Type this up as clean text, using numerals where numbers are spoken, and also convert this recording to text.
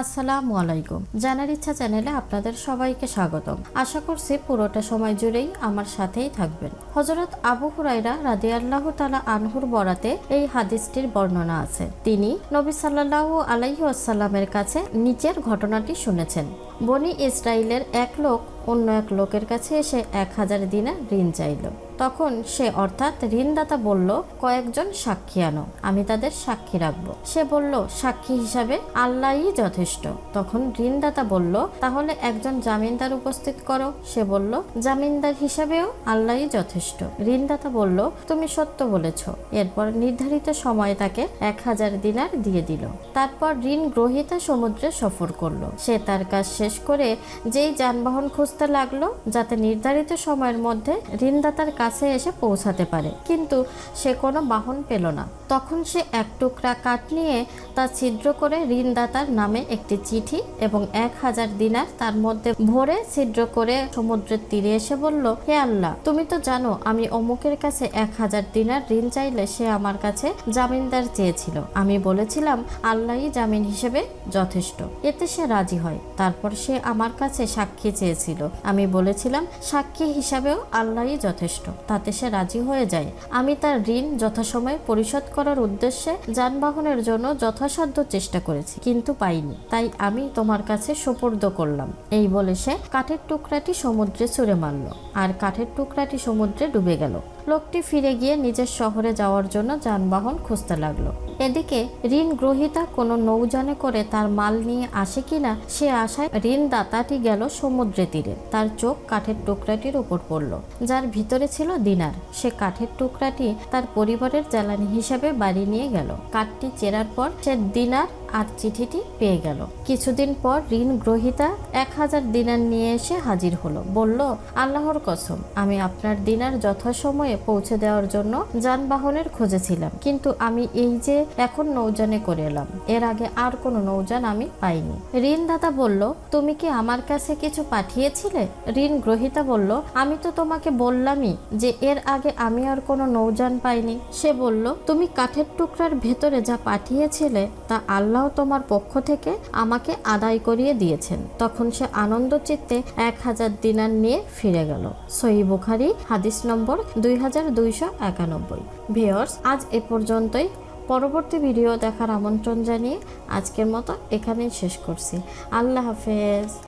আসসালামু আলাইকুম। জানার ইচ্ছা চ্যানেলে আপনাদের সবাইকে স্বাগতম। আশা করছি পুরোটা সময় জুড়েই আমার সাথেই থাকবেন। হযরত আবু হুরায়রা রাদিয়াল্লাহু তাআলা আনহুর বরাতে এই হাদিসটির বর্ণনা আছে। তিনি নবী সাল্লাল্লাহু আলাইহি ওয়াসাল্লামের কাছে নিচের ঘটনাটি শুনেছেন। বনি ইসরাইলের এক লোক অন্য এক লোকের কাছে এসে 1000 দিনার ঋণ চাইল। তখন সে অর্থাৎ ঋণদাতা বলল, কয়েকজন সাক্ষী আনো, আমি তাদের সাক্ষী রাখবো। সে বলল, সাক্ষী হিসাবে আল্লাহই যথেষ্ট। তখন ঋণদাতা বলল, তাহলে একজন জামিনদার উপস্থিত করো। সে বলল, জামিনদার হিসাবেও আল্লাহই যথেষ্ট। ঋণদাতা বলল, তুমি সত্য বলেছ। এরপর নির্ধারিত সময়ে তাকে 1000 দিনার দিয়ে দিল। তারপর ঋণ গ্রহীতা সমুদ্রে সফর করলো। সে তার কাজ শেষ করে যেই যানবাহন খুঁজতে লাগলো, যাতে নির্ধারিত সময়ের মধ্যে ঋণদাতার কাছে এসে পৌঁছাতে পারে, কিন্তু সে কোনো বাহন পেল না। তখন সে এক টুকরা কাঠ নিয়ে তা ছিদ্র করে ঋণদাতার নামে একটি চিঠি এবং 1000 দিনার তার মধ্যে ভরে ছিদ্র করে সমুদ্রের তীরে এসে বলল, হে আল্লাহ, তুমি তো জানো আমি অমুকের কাছে 1000 দিনার ঋণ চাইলে সে আমার কাছে জামিনদার চেয়েছিল। আমি বলেছিলাম আল্লাহই জামিন হিসেবে যথেষ্ট। এতে সে রাজি হয়। তারপর সে আমার কাছে সাক্ষী চেয়েছিল। আমি বলেছিলাম সাক্ষী হিসাবেও আল্লাহই যথেষ্ট। তাতে সে রাজি হয়ে যায়। আমি তার ঋণ যথাসময়ে পরিশোধ করার উদ্দেশ্যে যানবাহনের জন্য যথাসাধ্য চেষ্টা করেছি, কিন্তু পাইনি। তাই আমি তোমার কাছে সোপর্দ করলাম। এই বলে সে কাঠের টুকরাটি সমুদ্রে ছুঁড়ে মারল, আর কাঠের টুকরাটি সমুদ্রে ডুবে গেল। লোকটি ফিরে গিয়ে নিজের শহরে যাওয়ার জন্য যানবাহন খুঁজতে লাগলো। এদিকে ঋণ গ্রহীতা কোনো নৌযানে করে তার মাল নিয়ে আসে কিনা সে আশায় ঋণদাতাটি গেল সমুদ্রে তীরে। তার চোখ কাঠের টুকরাটির উপর পড়ল, যার ভিতরে ছিল দিনার। সে কাঠের টুকরাটি তার পরিবারের জ্বালানি হিসেবে বাড়ি নিয়ে গেল। কাঠটি চেরার পর সে দিনার আর চিঠিটি পেয়ে গেল। কিছুদিন পর ঋণ গ্রহীতা 1000 দিনার নিয়ে এসে হাজির হলো। বলল, আল্লাহর কসম, আমি আপনার দিনার যথাসময়ে পৌঁছে দেওয়ার জন্য যানবাহনের খোঁজেছিলাম, কিন্তু আমি এই যে এখন নৌযানে করে এলাম, এর আগে আর কোনো নৌযান আমি পাইনি। ঋণদাতা বলল, তুমি কি আমার কাছে কিছু পাঠিয়েছিলে? ঋণ গ্রহীতা বলল, আমি তো তোমাকে বললামই যে এর আগে আমি আর কোনো নৌযান পাইনি। সে বলল, তুমি কাঠের টুকরার ভেতরে যা পাঠিয়েছিলে তা আল্লাহ তোমার পক্ষ থেকে আমাকে আদায় করিয়ে দিয়েছেন। তখন সে আনন্দ চিত্তে 1000 দিনার নিয়ে ফিরে গেল। সহিহ বুখারী হাদিস নম্বর 2291। ভিউয়ার্স, আজ এ পর্যন্তই। পরবর্তী ভিডিও দেখার আমন্ত্রণ জানিয়ে আজকের মতো এখানেই শেষ করছি। আল্লাহ হাফেজ।